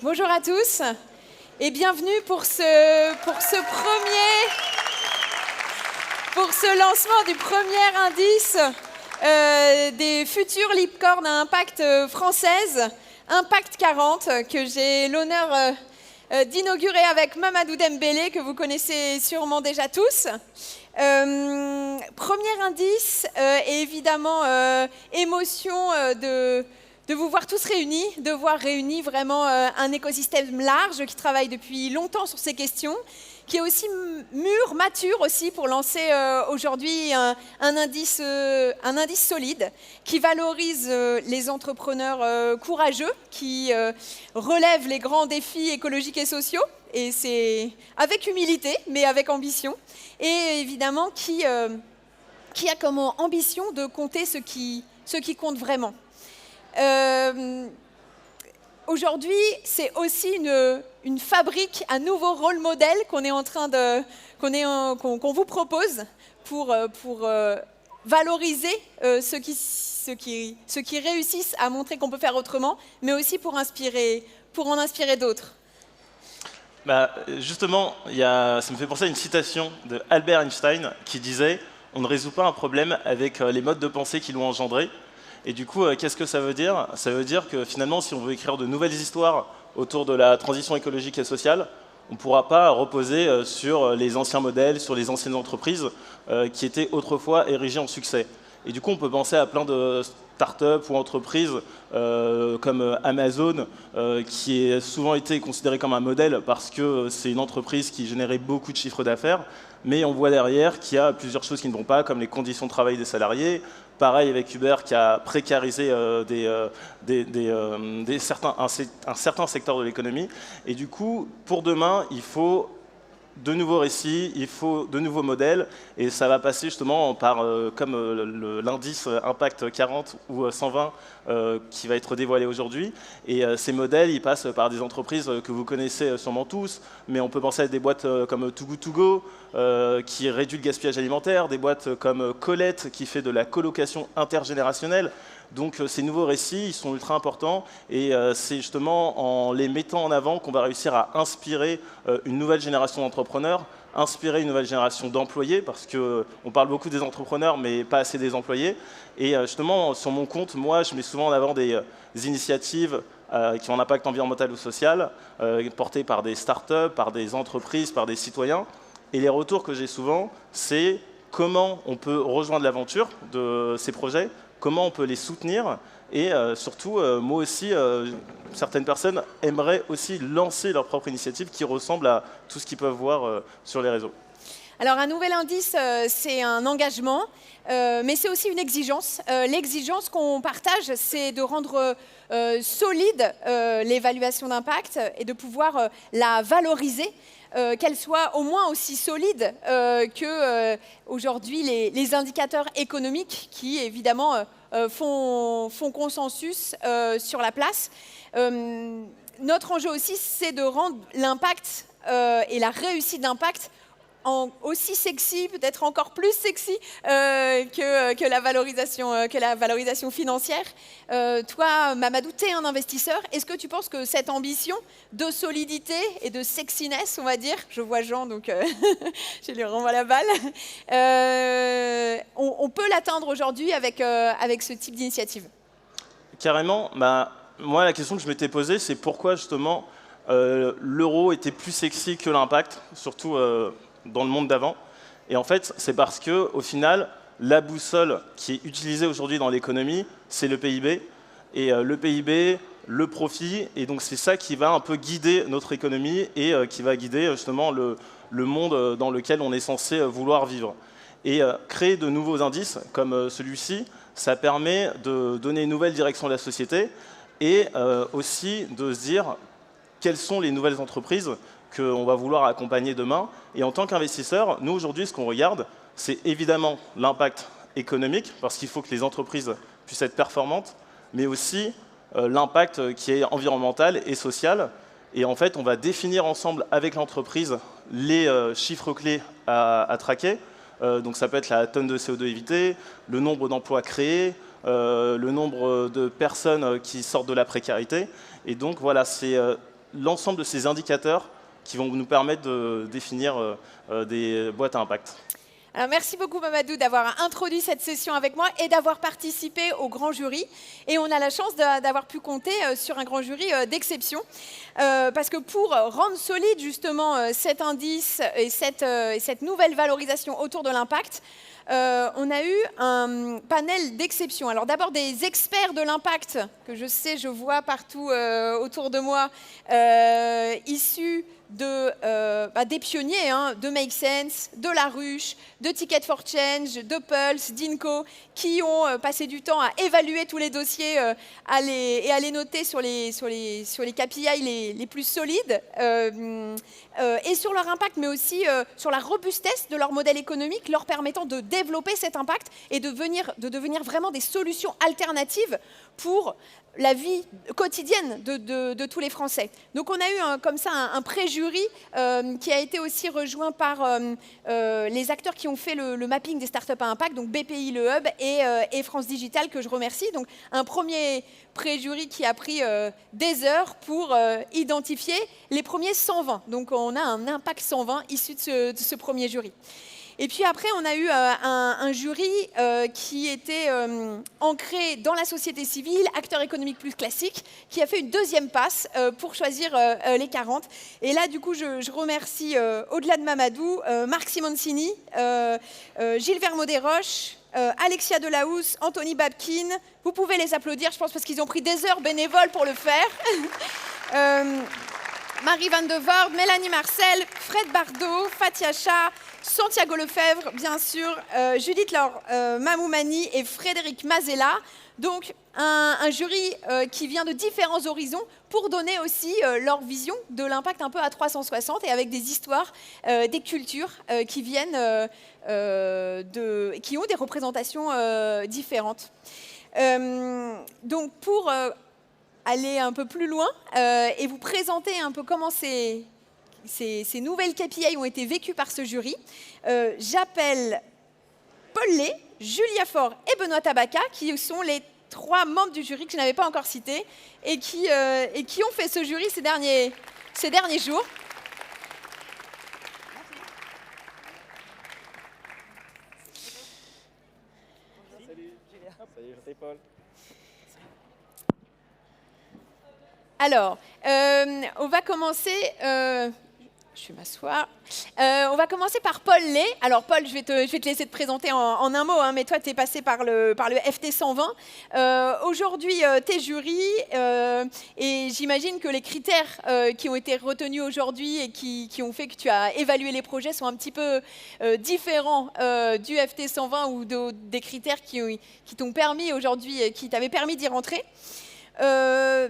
Bonjour à tous et bienvenue pour ce lancement du premier indice des futures licornes à impact françaises, Impact 40, que j'ai l'honneur d'inaugurer avec Mamadou Dembélé, que vous connaissez sûrement déjà tous. Premier indice, et évidemment émotion de vous voir tous réunis, de voir réunis vraiment un écosystème large qui travaille depuis longtemps sur ces questions, qui est aussi mûr, mature aussi pour lancer aujourd'hui un indice solide qui valorise les entrepreneurs courageux, qui relèvent les grands défis écologiques et sociaux, et c'est avec humilité, mais avec ambition, et évidemment qui a comme ambition de compter ce qui compte vraiment. Aujourd'hui, c'est aussi une fabrique, un nouveau rôle modèle qu'on vous propose pour valoriser ceux qui réussissent à montrer qu'on peut faire autrement, mais aussi pour en inspirer d'autres. Justement, ça me fait penser à une citation de Albert Einstein qui disait « On ne résout pas un problème avec les modes de pensée qui l'ont engendré ». Et du coup, qu'est-ce que ça veut dire? Ça veut dire que finalement, si on veut écrire de nouvelles histoires autour de la transition écologique et sociale, on ne pourra pas reposer sur les anciens modèles, sur les anciennes entreprises qui étaient autrefois érigées en succès. Et du coup, on peut penser à plein de startups ou entreprises comme Amazon, qui a souvent été considérée comme un modèle parce que c'est une entreprise qui générait beaucoup de chiffres d'affaires, mais on voit derrière qu'il y a plusieurs choses qui ne vont pas, comme les conditions de travail des salariés. Pareil avec Uber qui a précarisé un certain secteur de l'économie. Et du coup, pour demain, il faut de nouveaux récits, il faut de nouveaux modèles, et ça va passer justement par, comme l'indice Impact 40 ou 120 qui va être dévoilé aujourd'hui. Et ces modèles, ils passent par des entreprises que vous connaissez sûrement tous, mais on peut penser à des boîtes comme Too Good To Go, qui réduit le gaspillage alimentaire, des boîtes comme Colette, qui fait de la colocation intergénérationnelle. Donc ces nouveaux récits, ils sont ultra importants, et c'est justement en les mettant en avant qu'on va réussir à inspirer une nouvelle génération d'entrepreneurs, inspirer une nouvelle génération d'employés, parce qu'on parle beaucoup des entrepreneurs, mais pas assez des employés. Et justement, sur mon compte, moi, je mets souvent en avant des initiatives qui ont un impact environnemental ou social, portées par des startups, par des entreprises, par des citoyens. Et les retours que j'ai souvent, c'est comment on peut rejoindre l'aventure de ces projets, comment on peut les soutenir, et surtout, moi aussi, certaines personnes aimeraient aussi lancer leur propre initiative qui ressemble à tout ce qu'ils peuvent voir sur les réseaux. Alors un nouvel indice, c'est un engagement, mais c'est aussi une exigence. L'exigence qu'on partage, c'est de rendre solide l'évaluation d'impact et de pouvoir la valoriser, qu'elle soit au moins aussi solide que aujourd'hui les indicateurs économiques qui, évidemment, font consensus sur la place. Notre enjeu aussi, c'est de rendre l'impact et la réussite d'impact aussi sexy, peut-être encore plus sexy que la valorisation financière. Toi, Mamadou, tu es un investisseur. Est-ce que tu penses que cette ambition de solidité et de sexiness, on va dire, je vois Jean, donc je lui renvoie la balle, on peut l'atteindre aujourd'hui avec ce type d'initiative? Carrément. Moi, la question que je m'étais posée, c'est pourquoi justement l'euro était plus sexy que l'impact, surtout dans le monde d'avant. Et en fait, c'est parce que, au final, la boussole qui est utilisée aujourd'hui dans l'économie, c'est le PIB. Et le PIB, le profit, et donc c'est ça qui va un peu guider notre économie et qui va guider justement le monde dans lequel on est censé vouloir vivre. Et créer de nouveaux indices comme celui-ci, ça permet de donner une nouvelle direction de la société et aussi de se dire quelles sont les nouvelles entreprises qu'on va vouloir accompagner demain. Et en tant qu'investisseur, nous aujourd'hui, ce qu'on regarde, c'est évidemment l'impact économique, parce qu'il faut que les entreprises puissent être performantes, mais aussi l'impact qui est environnemental et social. Et en fait, on va définir ensemble avec l'entreprise les chiffres clés à traquer. Donc ça peut être la tonne de CO2 évitée, le nombre d'emplois créés, le nombre de personnes qui sortent de la précarité. Et donc voilà, c'est l'ensemble de ces indicateurs qui vont nous permettre de définir des boîtes à impact. Alors, merci beaucoup Mamadou d'avoir introduit cette session avec moi et d'avoir participé au grand jury. Et on a la chance d'avoir pu compter sur un grand jury d'exception. Parce que pour rendre solide justement cet indice et cette nouvelle valorisation autour de l'impact, on a eu un panel d'exception. Alors d'abord des experts de l'impact, que je vois partout autour de moi, issus des pionniers, de Make Sense, de La Ruche, de Ticket for Change, de Pulse, d'Inco, qui ont passé du temps à évaluer tous les dossiers et à les noter sur les KPI les plus solides, et sur leur impact, mais aussi sur la robustesse de leur modèle économique, leur permettant de développer cet impact et de devenir vraiment des solutions alternatives pour la vie quotidienne de tous les Français. Donc on a eu comme ça un pré-jury qui a été aussi rejoint par les acteurs qui ont fait le mapping des startups à impact, donc BPI Le Hub et France Digital, que je remercie. Donc un premier pré-jury qui a pris des heures pour identifier les premiers 120. Donc on a un impact 120 issu de ce premier jury. Et puis après, on a eu un jury qui était ancré dans la société civile, acteur économique plus classique, qui a fait une deuxième passe pour choisir les 40. Et là, du coup, je remercie, au-delà de Mamadou, Marc Simoncini, Gilles Vermaux-Desroches, Alexia Delahousse, Anthony Babkin. Vous pouvez les applaudir, je pense, parce qu'ils ont pris des heures bénévoles pour le faire. Marie Van de Voorde, Mélanie Marcel, Fred Bardot, Fatia Shah, Santiago Lefebvre, bien sûr, Judith Laure Mamoumani et Frédéric Mazella. Donc, un jury qui vient de différents horizons pour donner aussi leur vision de l'impact un peu à 360 et avec des histoires, des cultures qui viennent, qui ont des représentations différentes. Donc, pour aller un peu plus loin et vous présenter un peu comment ces nouvelles KPI ont été vécues par ce jury, j'appelle Paul Lé, Julia Faure et Benoît Tabaka, qui sont les 3 membres du jury que je n'avais pas encore cités et qui ont fait ce jury ces derniers jours. Salut, je suis Paul. Alors, on va commencer... je vais m'asseoir. On va commencer par Paul Lé. Alors Paul, je vais te laisser te présenter en un mot, mais toi tu es passé par le FT 120. Aujourd'hui, tu es jury et j'imagine que les critères qui ont été retenus aujourd'hui et qui ont fait que tu as évalué les projets sont un petit peu différents du FT 120 ou des critères qui t'ont permis aujourd'hui, qui t'avaient permis d'y rentrer.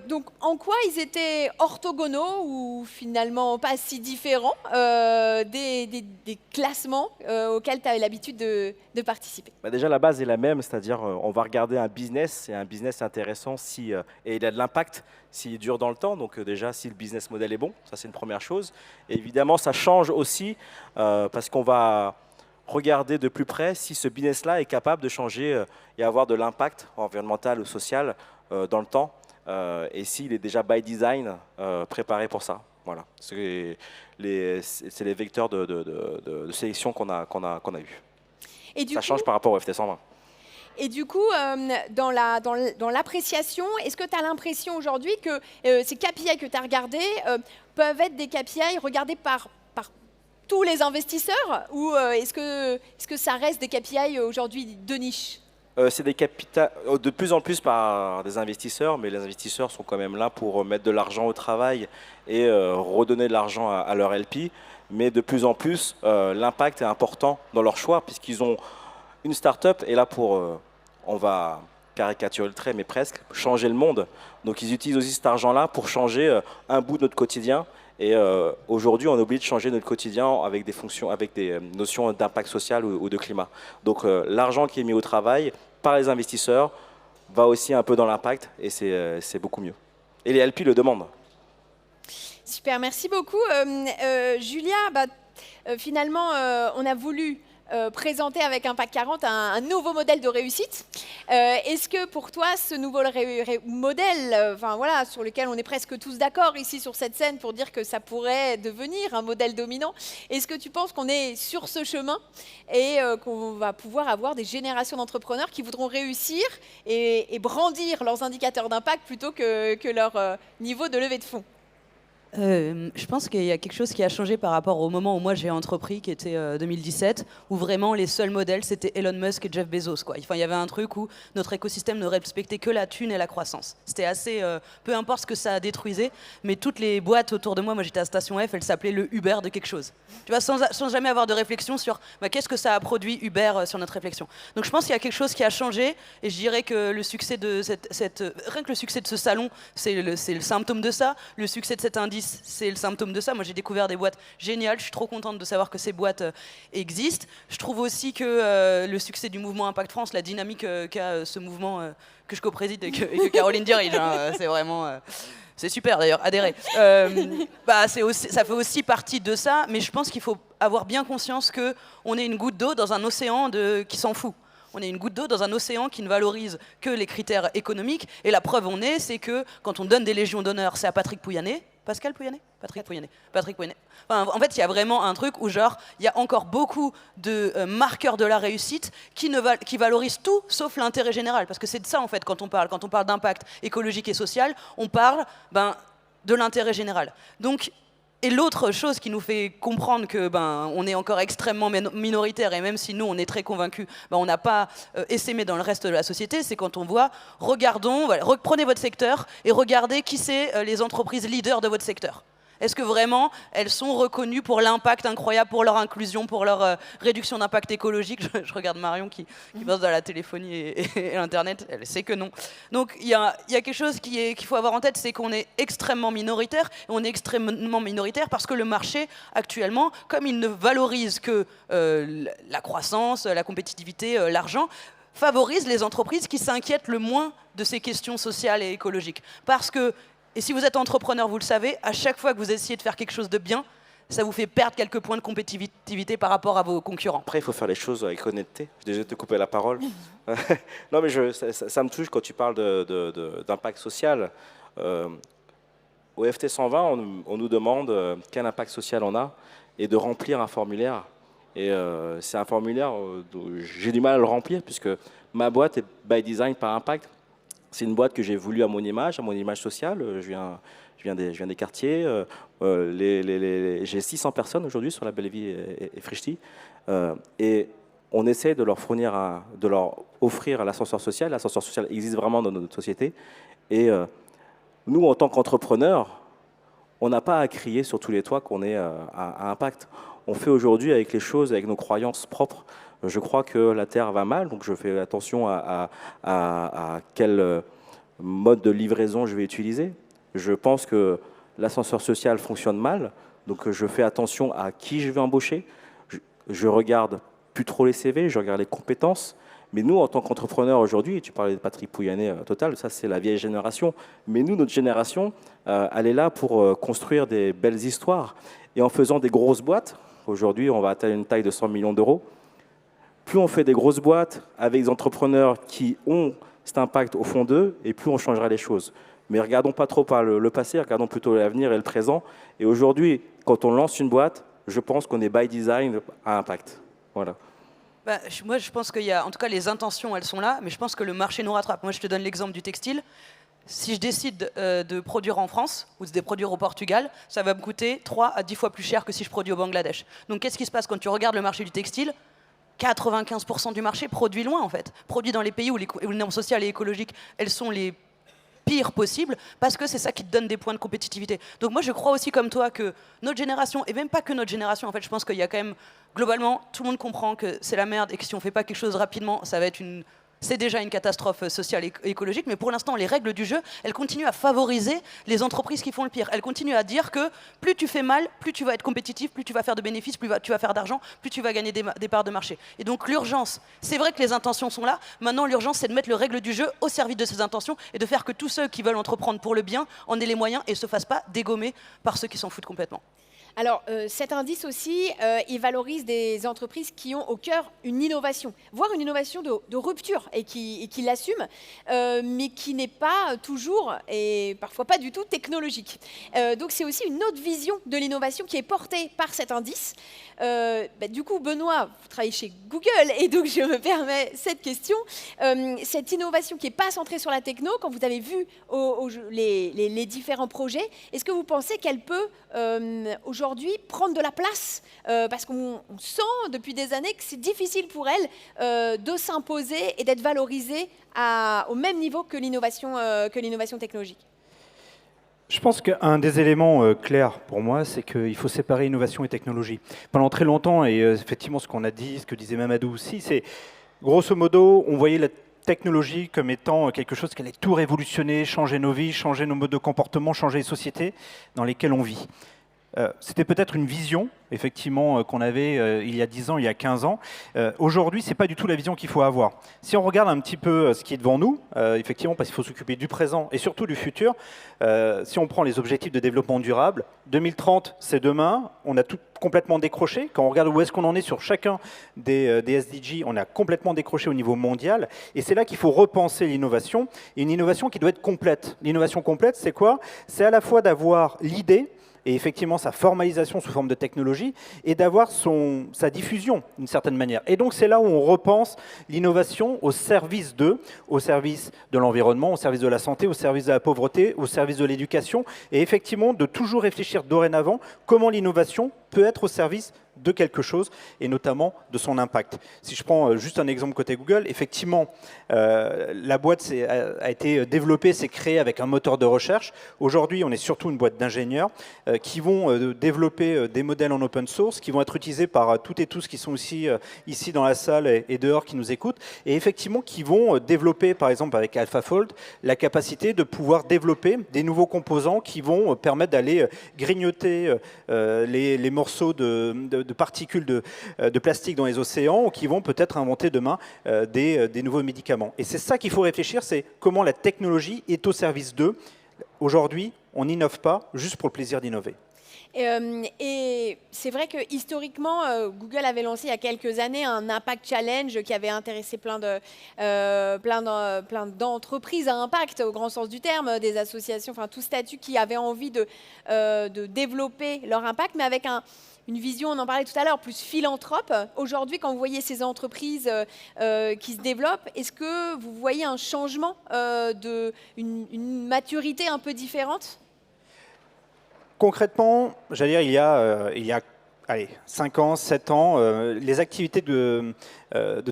Donc, en quoi ils étaient orthogonaux ou finalement pas si différents des classements auxquels tu as l'habitude de participer? Déjà, la base est la même, c'est-à-dire on va regarder un business, et un business intéressant et il a de l'impact s'il dure dans le temps, donc déjà si le business model est bon, ça c'est une première chose. Et évidemment, ça change aussi parce qu'on va regarder de plus près si ce business-là est capable de changer et avoir de l'impact environnemental ou social dans le temps, et s'il est déjà by design préparé pour ça. Voilà, c'est les vecteurs de sélection qu'on a eus. Ça change par rapport au FT 120. Et du coup, dans l'appréciation, est-ce que tu as l'impression aujourd'hui que ces KPI que tu as regardés peuvent être des KPI regardés par tous les investisseurs, ou est-ce que ça reste des KPI aujourd'hui de niche? C'est des capitaux de plus en plus par des investisseurs, mais les investisseurs sont quand même là pour mettre de l'argent au travail et redonner de l'argent à leur LP. Mais de plus en plus, l'impact est important dans leur choix, puisqu'ils ont une start-up est là pour, on va caricaturer le trait, mais presque, changer le monde. Donc ils utilisent aussi cet argent-là pour changer un bout de notre quotidien. Et aujourd'hui, on a oublié de changer notre quotidien avec des fonctions, avec des notions d'impact social ou de climat. Donc l'argent qui est mis au travail par les investisseurs va aussi un peu dans l'impact, et c'est beaucoup mieux. Et les LP le demandent. Super, merci beaucoup. Julia, finalement, on a voulu présenter avec Impact 40 un nouveau modèle de réussite. Est-ce que pour toi, ce nouveau modèle, voilà, sur lequel on est presque tous d'accord ici sur cette scène pour dire que ça pourrait devenir un modèle dominant, est-ce que tu penses qu'on est sur ce chemin et qu'on va pouvoir avoir des générations d'entrepreneurs qui voudront réussir et brandir leurs indicateurs d'impact plutôt que leur niveau de levée de fonds? Je pense qu'il y a quelque chose qui a changé par rapport au moment où moi j'ai entrepris, qui était 2017, où vraiment les seuls modèles c'était Elon Musk et Jeff Bezos, quoi. Enfin, il y avait un truc où notre écosystème ne respectait que la thune et la croissance. C'était assez, peu importe ce que ça détruisait, mais toutes les boîtes autour de moi, moi j'étais à Station F, elles s'appelaient le Uber de quelque chose. Tu vois, sans jamais avoir de réflexion sur qu'est-ce que ça a produit Uber sur notre réflexion. Donc je pense qu'il y a quelque chose qui a changé, et je dirais que le succès de rien que le succès de ce salon, c'est le symptôme de ça. Le succès de cet indice, c'est le symptôme de ça. Moi, j'ai découvert des boîtes géniales. Je suis trop contente de savoir que ces boîtes existent. Je trouve aussi que le succès du mouvement Impact France, la dynamique qu'a ce mouvement que je co-préside et que Caroline dirige, hein, c'est vraiment... c'est super d'ailleurs, adhérer. Ça fait aussi partie de ça, mais je pense qu'il faut avoir bien conscience qu'on est une goutte d'eau dans un océan qui s'en fout. On est une goutte d'eau dans un océan qui ne valorise que les critères économiques. Et la preuve c'est que quand on donne des légions d'honneur, c'est à Patrick Pouyanné. Pascal Pouyanné ? Patrick Pouyanné. Enfin, en fait, il y a vraiment un truc où il y a encore beaucoup de marqueurs de la réussite qui valorisent tout sauf l'intérêt général. Parce que c'est de ça, en fait, quand on parle d'impact écologique et social, on parle de l'intérêt général. Donc, et l'autre chose qui nous fait comprendre que on est encore extrêmement minoritaire, et même si nous on est très convaincus, on n'a pas essaimé dans le reste de la société, c'est quand on voit, reprenez votre secteur et regardez qui c'est les entreprises leaders de votre secteur. Est-ce que vraiment elles sont reconnues pour l'impact incroyable, pour leur inclusion, pour leur réduction d'impact écologique? Je regarde Marion qui bosse dans la téléphonie et Internet, elle sait que non. Donc il y a quelque chose qu'il faut avoir en tête, c'est qu'on est extrêmement minoritaire, et on est extrêmement minoritaire parce que le marché actuellement, comme il ne valorise que la croissance, la compétitivité, l'argent, favorise les entreprises qui s'inquiètent le moins de ces questions sociales et écologiques. Parce que et si vous êtes entrepreneur, vous le savez, à chaque fois que vous essayez de faire quelque chose de bien, ça vous fait perdre quelques points de compétitivité par rapport à vos concurrents. Après, il faut faire les choses avec honnêteté. Je déjà te couper la parole. Non, mais ça me touche quand tu parles d'impact social. Au FT 120, on nous demande quel impact social on a et de remplir un formulaire. Et c'est un formulaire dont j'ai du mal à le remplir puisque ma boîte est by design par impact. C'est une boîte que j'ai voulu à mon image sociale. Je viens des quartiers. J'ai 600 personnes aujourd'hui sur la Bellevue et Frichti. Et on essaie de leur offrir l'ascenseur social. L'ascenseur social existe vraiment dans notre société. Et nous, en tant qu'entrepreneurs, on n'a pas à crier sur tous les toits qu'on est à impact. On fait aujourd'hui avec les choses, avec nos croyances propres. Je crois que la Terre va mal, donc je fais attention à quel mode de livraison je vais utiliser. Je pense que l'ascenseur social fonctionne mal, donc je fais attention à qui je vais embaucher. Je regarde plus trop les CV, je regarde les compétences. Mais nous, en tant qu'entrepreneurs aujourd'hui, et tu parlais de Patrick Pouyanné, Total, ça c'est la vieille génération. Mais nous, notre génération, elle est là pour construire des belles histoires. Et en faisant des grosses boîtes, aujourd'hui on va atteindre une taille de 100 millions d'euros, plus on fait des grosses boîtes avec des entrepreneurs qui ont cet impact au fond d'eux, et plus on changera les choses. Mais regardons pas trop par le passé, regardons plutôt l'avenir et le présent. Et aujourd'hui, quand on lance une boîte, je pense qu'on est by design à impact. Voilà. Moi, je pense qu'il y a, en tout cas, les intentions, elles sont là, mais je pense que le marché nous rattrape. Moi, je te donne l'exemple du textile. Si je décide de produire en France ou de produire au Portugal, ça va me coûter 3 à 10 fois plus cher que si je produis au Bangladesh. Donc, qu'est-ce qui se passe quand tu regardes le marché du textile ? 95% du marché produit loin, en fait. Produit dans les pays où les normes sociales et écologiques, elles sont les pires possibles, parce que c'est ça qui te donne des points de compétitivité. Donc moi, je crois aussi comme toi que notre génération, et même pas que notre génération, en fait, je pense qu'il y a quand même, globalement, tout le monde comprend que c'est la merde et que si on fait pas quelque chose rapidement, ça va être c'est déjà une catastrophe sociale et écologique, mais pour l'instant, les règles du jeu, elles continuent à favoriser les entreprises qui font le pire. Elles continuent à dire que plus tu fais mal, plus tu vas être compétitif, plus tu vas faire de bénéfices, plus tu vas faire d'argent, plus tu vas gagner des parts de marché. Et donc l'urgence, c'est vrai que les intentions sont là, maintenant l'urgence c'est de mettre les règles du jeu au service de ces intentions et de faire que tous ceux qui veulent entreprendre pour le bien en aient les moyens et ne se fassent pas dégommer par ceux qui s'en foutent complètement. Alors, cet indice aussi, il valorise des entreprises qui ont au cœur une innovation, voire une innovation de rupture et qui l'assument, mais qui n'est pas toujours et parfois pas du tout technologique. Donc, c'est aussi une autre vision de l'innovation qui est portée par cet indice. Du coup, Benoît, vous travaillez chez Google et donc je me permets cette question. Cette innovation qui n'est pas centrée sur la techno, quand vous avez vu les différents projets, est-ce que vous pensez qu'elle peut aujourd'hui prendre de la place parce qu'on sent depuis des années que c'est difficile pour elle de s'imposer et d'être valorisée au même niveau que l'innovation technologique? Je pense qu'un des éléments clairs pour moi, c'est qu'il faut séparer innovation et technologie. Pendant très longtemps, et effectivement ce qu'on a dit, ce que disait Mamadou aussi, c'est grosso modo, on voyait la technologie comme étant quelque chose qui allait tout révolutionner, changer nos vies, changer nos modes de comportement, changer les sociétés dans lesquelles on vit. C'était peut-être une vision, effectivement, qu'on avait il y a 10 ans, il y a 15 ans. Aujourd'hui, ce n'est pas du tout la vision qu'il faut avoir. Si on regarde un petit peu ce qui est devant nous, effectivement, parce qu'il faut s'occuper du présent et surtout du futur, si on prend les objectifs de développement durable, 2030, c'est demain, on a tout complètement décroché. Quand on regarde où est-ce qu'on en est sur chacun des SDG, on a complètement décroché au niveau mondial. Et c'est là qu'il faut repenser l'innovation, et une innovation qui doit être complète. L'innovation complète, c'est quoi? C'est à la fois d'avoir l'idée, et effectivement sa formalisation sous forme de technologie, et d'avoir sa diffusion d'une certaine manière. Et donc c'est là où on repense l'innovation au service de l'environnement, au service de la santé, au service de la pauvreté, au service de l'éducation, et effectivement de toujours réfléchir dorénavant comment l'innovation peut être au service de quelque chose, et notamment de son impact. Si je prends juste un exemple côté Google, effectivement, la boîte a été développée, s'est créée avec un moteur de recherche. Aujourd'hui, on est surtout une boîte d'ingénieurs qui vont développer des modèles en open source, qui vont être utilisés par toutes et tous qui sont aussi ici dans la salle et dehors qui nous écoutent, et effectivement qui vont développer, par exemple avec AlphaFold, la capacité de pouvoir développer des nouveaux composants qui vont permettre d'aller grignoter les morceaux de particules de plastique dans les océans, ou qui vont peut-être inventer demain des nouveaux médicaments. Et c'est ça qu'il faut réfléchir, c'est comment la technologie est au service d'eux. Aujourd'hui, on n'innove pas juste pour le plaisir d'innover. Et c'est vrai que historiquement, Google avait lancé il y a quelques années un Impact Challenge qui avait intéressé plein d'entreprises à impact, au grand sens du terme, des associations, enfin tout statut qui avaient envie de développer leur impact, mais avec une vision, on en parlait tout à l'heure, plus philanthrope. Aujourd'hui, quand vous voyez ces entreprises qui se développent, est-ce que vous voyez un changement, une maturité un peu différente? Concrètement, j'allais dire, il y a 5 ans, 7 ans, les activités de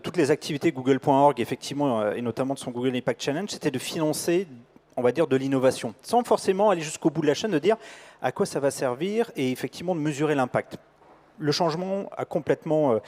toutes les activités Google.org, effectivement, et notamment de son Google Impact Challenge, c'était de financer, on va dire, de l'innovation, sans forcément aller jusqu'au bout de la chaîne, de dire à quoi ça va servir et effectivement de mesurer l'impact. Le changement a complètement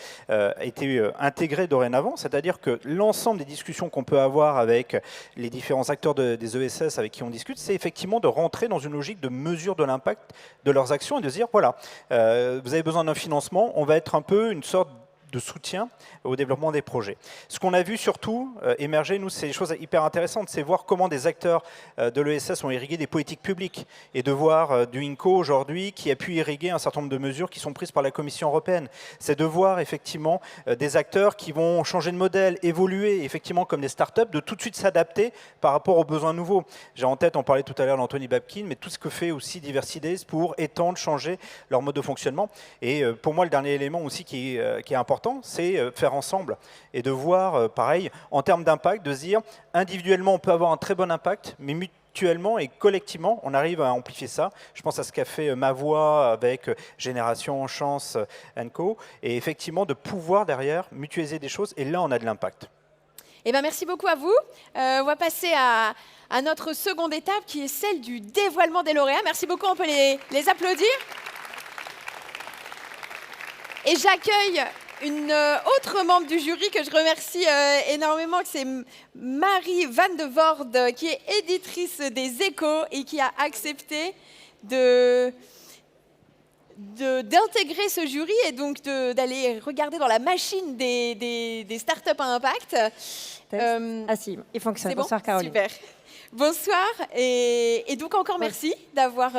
été intégré dorénavant, c'est-à-dire que l'ensemble des discussions qu'on peut avoir avec les différents acteurs des ESS avec qui on discute, c'est effectivement de rentrer dans une logique de mesure de l'impact de leurs actions et de se dire, voilà, vous avez besoin d'un financement, on va être un peu une sorte de soutien au développement des projets. Ce qu'on a vu surtout émerger, nous, c'est des choses hyper intéressantes, c'est voir comment des acteurs de l'ESS ont irrigué des politiques publiques, et de voir du INCO aujourd'hui qui a pu irriguer un certain nombre de mesures qui sont prises par la Commission européenne. C'est de voir effectivement des acteurs qui vont changer de modèle, évoluer, effectivement comme des startups, de tout de suite s'adapter par rapport aux besoins nouveaux. J'ai en tête, on parlait tout à l'heure d'Anthony Babkin, mais tout ce que fait aussi Diversidays pour étendre, changer leur mode de fonctionnement. Et pour moi, le dernier élément aussi qui est important, c'est faire ensemble et de voir, pareil, en termes d'impact, de se dire, individuellement, on peut avoir un très bon impact, mais mutuellement et collectivement, on arrive à amplifier ça. Je pense à ce qu'a fait Ma Voix avec Génération, Chance, Co. Et effectivement, de pouvoir derrière mutualiser des choses, et là, on a de l'impact. Eh bien, merci beaucoup à vous. On va passer à notre seconde étape, qui est celle du dévoilement des lauréats. Merci beaucoup, on peut les applaudir. Et j'accueille une autre membre du jury que je remercie énormément, c'est Marie Van de Voorde, qui est éditrice des Échos et qui a accepté d'intégrer ce jury et donc d'aller regarder dans la machine des startups à impact. Ah si, il fonctionne. C'est bon ? Bonsoir Caroline. Super. Bonsoir et donc encore merci d'avoir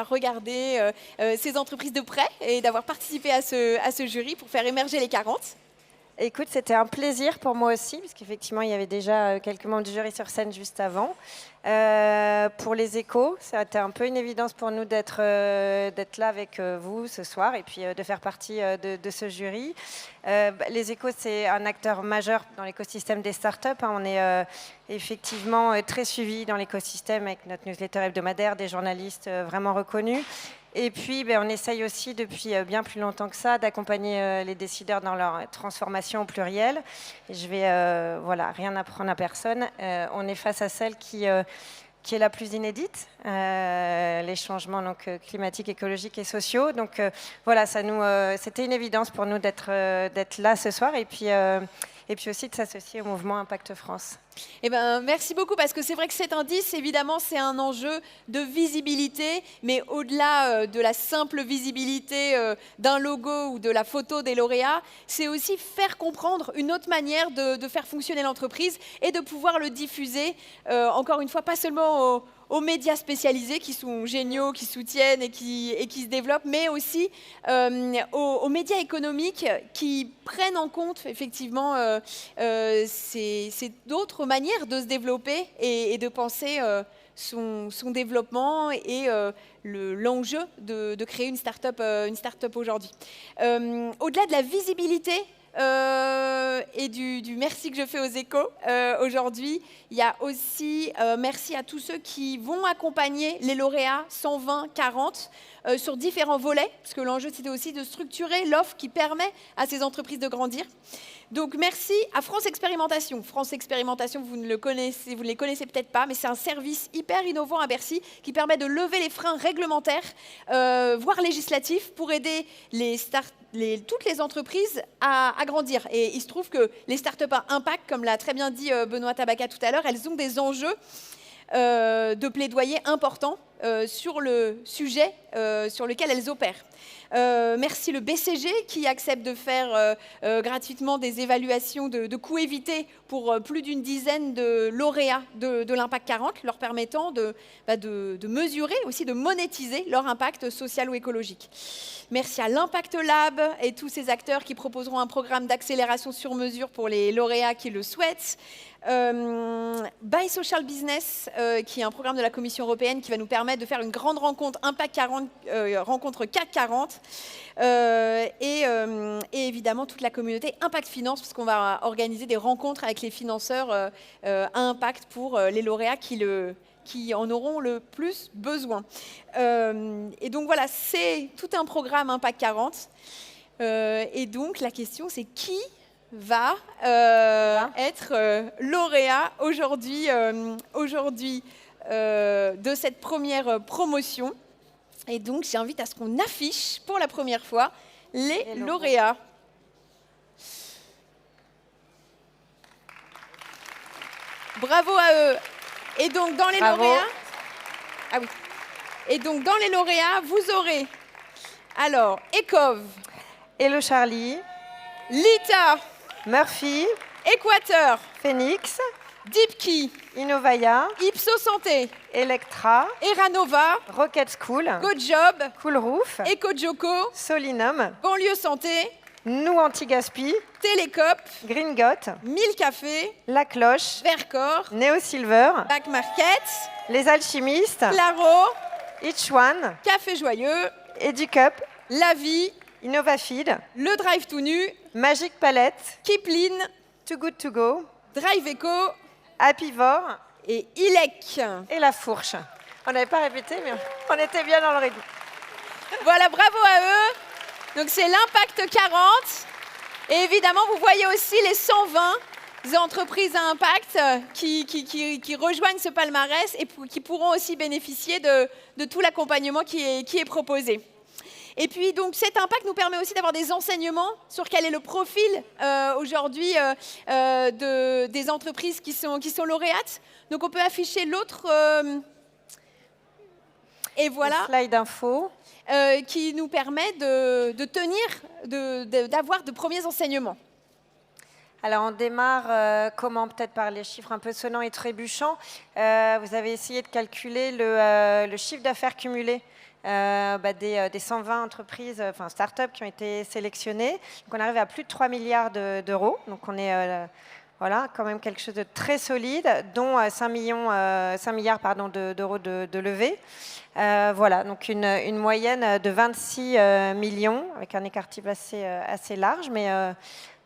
regardé ces entreprises de près et d'avoir participé à ce jury pour faire émerger les 40. Écoute, c'était un plaisir pour moi aussi, parce qu'effectivement, il y avait déjà quelques membres du jury sur scène juste avant. Pour les échos, ça a été un peu une évidence pour nous d'être là avec vous ce soir et puis de faire partie de ce jury. Les échos, c'est un acteur majeur dans l'écosystème des startups. On est effectivement très suivi dans l'écosystème avec notre newsletter hebdomadaire, des journalistes vraiment reconnus. Et puis, on essaye aussi, depuis bien plus longtemps que ça, d'accompagner les décideurs dans leur transformation au pluriel. Et je vais rien apprendre à personne. On est face à celle qui est la plus inédite, les changements climatiques, écologiques et sociaux. Donc c'était une évidence pour nous d'être là ce soir et puis aussi de s'associer au mouvement Impact France. Eh ben, merci beaucoup, parce que c'est vrai que cet indice, évidemment, c'est un enjeu de visibilité, mais au-delà de la simple visibilité d'un logo ou de la photo des lauréats, c'est aussi faire comprendre une autre manière de faire fonctionner l'entreprise et de pouvoir le diffuser, encore une fois, pas seulement aux médias spécialisés qui sont géniaux, qui soutiennent et qui se développent, mais aussi aux médias économiques qui prennent en compte effectivement ces d'autres manières de se développer et de penser son développement et l'enjeu de créer une start-up aujourd'hui. Au-delà de la visibilité et du merci que je fais aux échos aujourd'hui, il y a aussi merci à tous ceux qui vont accompagner les lauréats 120-40 sur différents volets, parce que l'enjeu c'était aussi de structurer l'offre qui permet à ces entreprises de grandir. Donc merci à France Expérimentation. France Expérimentation, vous ne les connaissez peut-être pas, mais c'est un service hyper innovant à Bercy qui permet de lever les freins réglementaires, voire législatifs, pour aider toutes les entreprises à grandir. Et il se trouve que les startups à impact, comme l'a très bien dit Benoît Tabaka tout à l'heure, elles ont des enjeux de plaidoyer importants sur le sujet sur lequel elles opèrent. Merci le BCG qui accepte de faire gratuitement des évaluations de coûts évités pour plus d'une dizaine de lauréats de l'Impact 40, leur permettant de mesurer, aussi de monétiser leur impact social ou écologique. Merci à l'Impact Lab et tous ces acteurs qui proposeront un programme d'accélération sur mesure pour les lauréats qui le souhaitent. By Social Business, qui est un programme de la Commission européenne qui va nous permettre de faire une grande rencontre Impact 40, rencontre CAC 40, et évidemment toute la communauté Impact Finance, parce qu'on va organiser des rencontres avec les financeurs à impact pour les lauréats qui en auront le plus besoin. Et donc voilà, c'est tout un programme Impact 40. Et donc la question, c'est qui va être lauréat aujourd'hui de cette première promotion. Et donc j'invite à ce qu'on affiche pour la première fois les lauréats. Bravo à eux. Et donc dans les lauréats, Et donc dans les lauréats, vous aurez alors Ecov, Hello Charlie, Lita, Murphy, Équateur, Phoenix, Deepkey, Innovaya, Ipso Santé, Electra, Eranova, Rocket School, GoJob, Cool Roof, EcoJoco, Solinum, Banlieue Santé, Nous Anti-Gaspi, Télécop, Green Got, 1000 Cafés, La Cloche, Vercor, Neo Silver, Back Market, Les Alchimistes, Claro, Each One, Café Joyeux, Educup, La Vie, Innovafeed, Le Drive Tout Nu, Magic Palette, Kiplin, Too Good To Go, Drive Eco Happyvore et Ilec. et La Fourche. On n'avait pas répété, mais on était bien dans le rythme. Voilà, bravo à eux. Donc c'est l'Impact 40. Et évidemment, vous voyez aussi les 120 entreprises à impact qui rejoignent ce palmarès et qui pourront aussi bénéficier de tout l'accompagnement qui est proposé. Et puis, donc, cet impact nous permet aussi d'avoir des enseignements sur quel est le profil aujourd'hui des entreprises qui sont lauréates. Donc, on peut afficher l'autre. Et voilà. Le slide info. Qui nous permet d'avoir de premiers enseignements. Alors on démarre, comment peut-être par les chiffres un peu sonnants et trébuchants. Vous avez essayé de calculer le chiffre d'affaires cumulé des 120 entreprises, enfin start-up qui ont été sélectionnées. Donc on arrive à plus de 3 milliards d'euros. Donc on est voilà, quand même quelque chose de très solide, dont 5 milliards d'euros de levée. Voilà, donc une moyenne de 26 millions, avec un écart type assez large, mais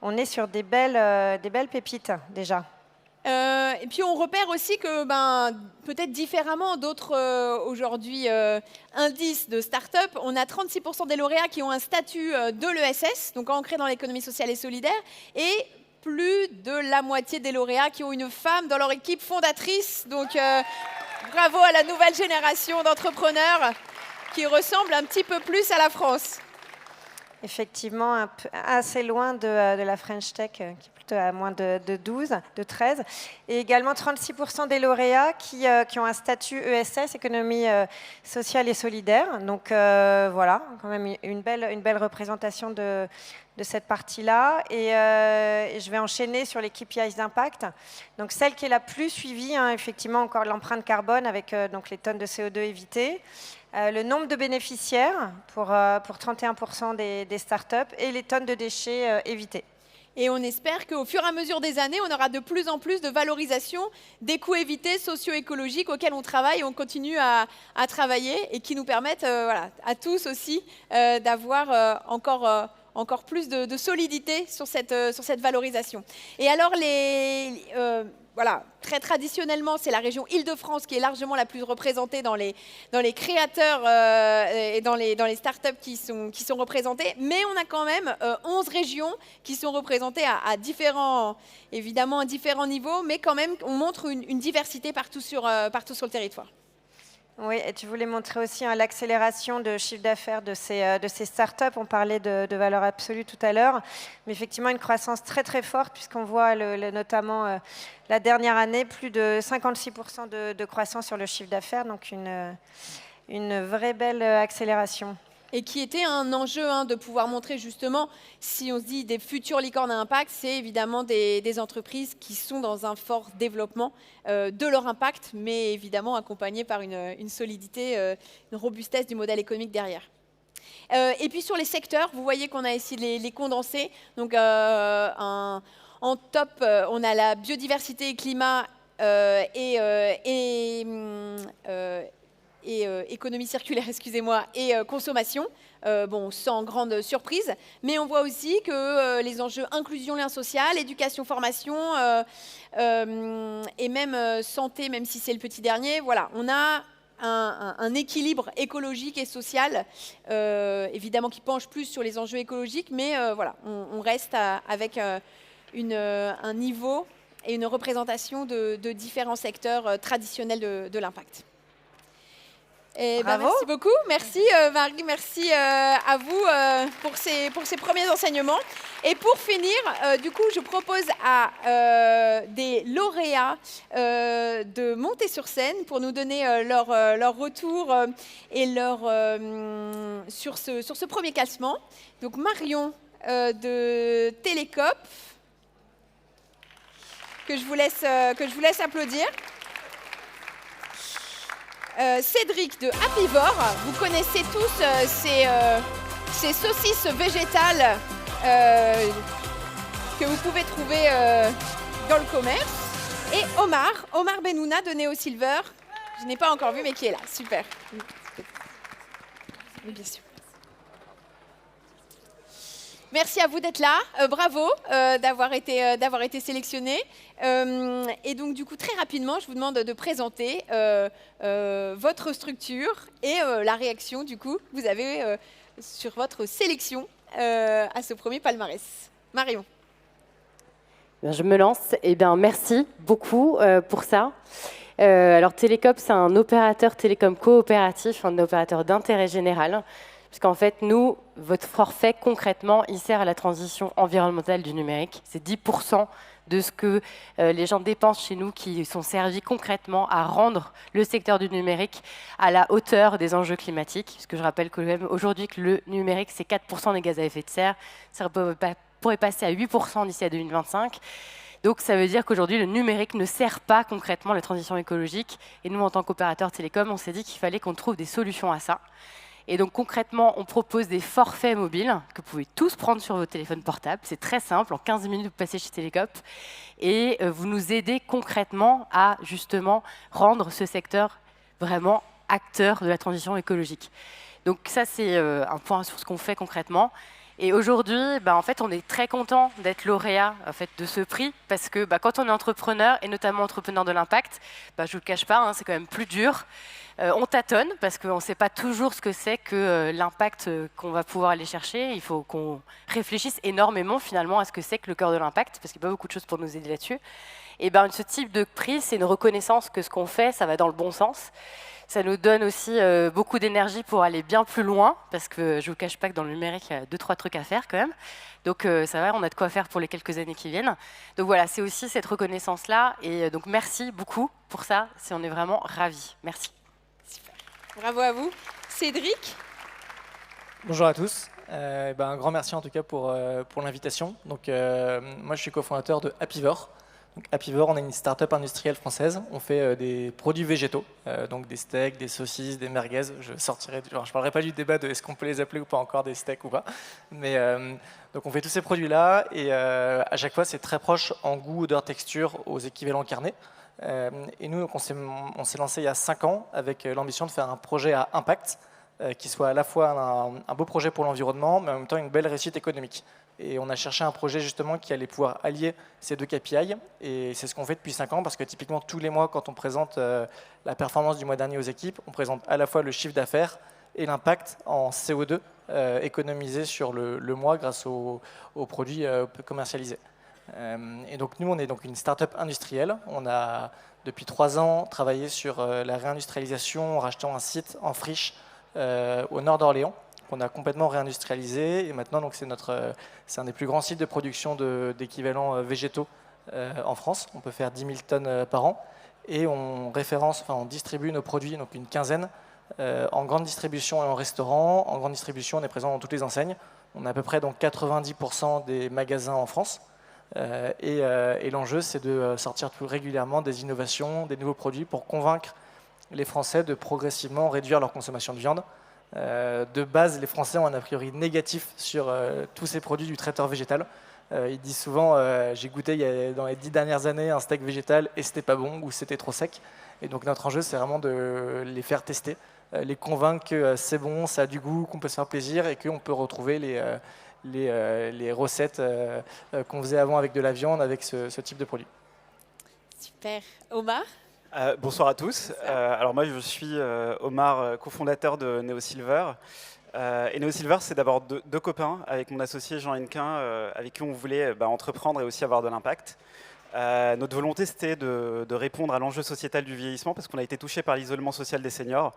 on est sur des belles pépites déjà. Et puis on repère aussi que peut-être différemment d'autres aujourd'hui indices de start-up, on a 36% des lauréats qui ont un statut de l'ESS, donc ancré dans l'économie sociale et solidaire, et plus de la moitié des lauréats qui ont une femme dans leur équipe fondatrice. Donc bravo à la nouvelle génération d'entrepreneurs qui ressemble un petit peu plus à la France. Effectivement, assez loin de la French Tech, qui est plutôt à moins de 13. Et également 36% des lauréats qui ont un statut ESS, économie sociale et solidaire. Donc voilà, quand même une belle représentation de cette partie-là. Et je vais enchaîner sur les KPIs d'impact. Donc celle qui est la plus suivie, effectivement, encore l'empreinte carbone avec donc les tonnes de CO2 évitées. Le nombre de bénéficiaires pour 31% des startups et les tonnes de déchets évitées. Et on espère qu'au fur et à mesure des années, on aura de plus en plus de valorisation des coûts évités socio-écologiques auxquels on travaille et on continue à travailler et qui nous permettent à tous aussi d'avoir encore plus de solidité sur cette valorisation. Et alors, très traditionnellement, c'est la région Île-de-France qui est largement la plus représentée dans les créateurs et dans les startups qui sont représentées. Mais on a quand même 11 régions qui sont représentées à différents niveaux, mais quand même, on montre une diversité partout sur le territoire. Oui, et tu voulais montrer aussi l'accélération de chiffre d'affaires de ces startups. On parlait de valeur absolue tout à l'heure, mais effectivement une croissance très très forte puisqu'on voit notamment la dernière année plus de 56% de croissance sur le chiffre d'affaires, donc une vraie belle accélération. Et qui était un enjeu de pouvoir montrer justement, si on se dit des futures licornes à impact, c'est évidemment des entreprises qui sont dans un fort développement de leur impact, mais évidemment accompagnées par une solidité, une robustesse du modèle économique derrière. Et puis sur les secteurs, vous voyez qu'on a essayé de les condenser. Donc en top, on a la biodiversité et climat économie circulaire, excusez-moi, et consommation, sans grande surprise. Mais on voit aussi que les enjeux inclusion, lien social, éducation, formation et même santé, même si c'est le petit dernier, voilà, on a un équilibre écologique et social, évidemment qui penche plus sur les enjeux écologiques, mais on reste avec un niveau et une représentation de différents secteurs traditionnels de l'impact. Merci beaucoup, merci Marie, merci à vous pour ces premiers enseignements. Et pour finir, du coup, je propose à des lauréats de monter sur scène pour nous donner leur retour et sur ce premier classement. Donc Marion de Télécope, que je vous laisse applaudir. Cédric de Apivore, vous connaissez tous ces saucisses végétales que vous pouvez trouver dans le commerce. Et Omar Benouna de Neo Silver, je n'ai pas encore vu mais qui est là, super. Bien sûr. Merci à vous d'être là, bravo d'avoir été sélectionné. Et donc du coup très rapidement, je vous demande de présenter votre structure et la réaction du coup que vous avez sur votre sélection à ce premier palmarès. Marion. Je me lance. Merci beaucoup pour ça. Alors Télécope, c'est un opérateur télécom coopératif, un opérateur d'intérêt général. Puisqu'en fait, nous, votre forfait, concrètement, il sert à la transition environnementale du numérique. C'est 10% de ce que les gens dépensent chez nous qui sont servis concrètement à rendre le secteur du numérique à la hauteur des enjeux climatiques. Parce que je rappelle que aujourd'hui que le numérique, c'est 4% des gaz à effet de serre. Ça pourrait passer à 8% d'ici à 2025. Donc ça veut dire qu'aujourd'hui, le numérique ne sert pas concrètement la transition écologique. Et nous, en tant qu'opérateur télécom, on s'est dit qu'il fallait qu'on trouve des solutions à ça. Et donc concrètement, on propose des forfaits mobiles que vous pouvez tous prendre sur vos téléphones portables. C'est très simple, en 15 minutes, vous passez chez Télécope. Et vous nous aidez concrètement à justement rendre ce secteur vraiment acteur de la transition écologique. Donc ça, c'est un point sur ce qu'on fait concrètement. Et aujourd'hui, en fait, on est très content d'être lauréat en fait, de ce prix parce que quand on est entrepreneur, et notamment entrepreneur de l'impact, je ne vous le cache pas, c'est quand même plus dur. On tâtonne parce qu'on ne sait pas toujours ce que c'est que l'impact qu'on va pouvoir aller chercher. Il faut qu'on réfléchisse énormément finalement à ce que c'est que le cœur de l'impact parce qu'il n'y a pas beaucoup de choses pour nous aider là-dessus. Et ce type de prix, c'est une reconnaissance que ce qu'on fait, ça va dans le bon sens. Ça nous donne aussi beaucoup d'énergie pour aller bien plus loin, parce que je ne vous cache pas que dans le numérique, il y a 2-3 trucs à faire quand même. Donc ça va, on a de quoi faire pour les quelques années qui viennent. Donc voilà, c'est aussi cette reconnaissance-là. Et donc merci beaucoup pour ça, on est vraiment ravis. Merci. Super. Bravo à vous. Cédric. Bonjour à tous. Un grand merci en tout cas pour l'invitation. Donc moi, je suis cofondateur de Happyvore. Donc, Happyvore, on est une start-up industrielle française. On fait des produits végétaux, donc des steaks, des saucisses, des merguez. Je ne parlerai pas du débat de est-ce qu'on peut les appeler ou pas encore des steaks ou pas. Mais donc on fait tous ces produits-là et à chaque fois c'est très proche en goût, odeur, texture aux équivalents carnés. Et nous, donc, on s'est lancé il y a 5 ans avec l'ambition de faire un projet à impact qui soit à la fois un beau projet pour l'environnement, mais en même temps une belle réussite économique. Et on a cherché un projet justement qui allait pouvoir allier ces deux KPI. Et c'est ce qu'on fait depuis 5 ans, parce que typiquement tous les mois, quand on présente la performance du mois dernier aux équipes, on présente à la fois le chiffre d'affaires et l'impact en CO2 économisé sur le mois grâce aux produits commercialisés. Et donc nous, on est donc une start-up industrielle. On a depuis 3 ans travaillé sur la réindustrialisation en rachetant un site en friche au nord d'Orléans, qu'on a complètement réindustrialisé. Et maintenant, donc, c'est un des plus grands sites de production d'équivalents végétaux en France. On peut faire 10 000 tonnes par an. Et on distribue nos produits, donc une quinzaine, en grande distribution et en restaurant. En grande distribution, on est présent dans toutes les enseignes. On a à peu près donc 90% des magasins en France. Et l'enjeu, c'est de sortir plus régulièrement des innovations, des nouveaux produits pour convaincre les Français de progressivement réduire leur consommation de viande. De base, les Français ont un a priori négatif sur tous ces produits du traiteur végétal. Ils disent souvent j'ai goûté dans les 10 dernières années un steak végétal et c'était pas bon ou c'était trop sec. Et donc notre enjeu, c'est vraiment de les faire tester, les convaincre que c'est bon, ça a du goût, qu'on peut se faire plaisir et qu'on peut retrouver les recettes qu'on faisait avant avec de la viande, avec ce type de produit. Super. Omar. Bonsoir à tous. Alors moi je suis Omar, cofondateur de NeoSilver. Et NeoSilver, c'est d'abord deux copains avec mon associé Jean Hennequin, avec qui on voulait entreprendre et aussi avoir de l'impact. Notre volonté, c'était de répondre à l'enjeu sociétal du vieillissement parce qu'on a été touché par l'isolement social des seniors.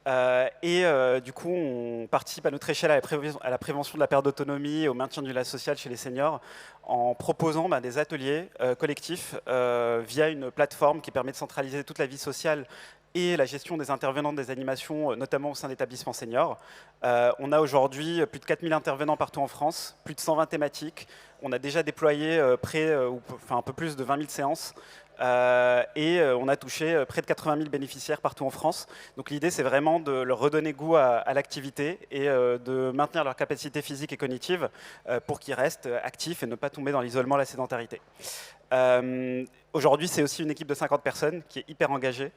Du coup, on participe à notre échelle à la prévention de la perte d'autonomie et au maintien du lien social chez les seniors en proposant des ateliers collectifs via une plateforme qui permet de centraliser toute la vie sociale et la gestion des intervenants des animations, notamment au sein d'établissements seniors. On a aujourd'hui plus de 4000 intervenants partout en France, plus de 120 thématiques. On a déjà déployé un peu plus de 20 000 séances. On a touché près de 80 000 bénéficiaires partout en France. Donc l'idée, c'est vraiment de leur redonner goût à l'activité et de maintenir leur capacité physique et cognitive pour qu'ils restent actifs et ne pas tomber dans l'isolement, la sédentarité. Aujourd'hui, c'est aussi une équipe de 50 personnes qui est hyper engagée.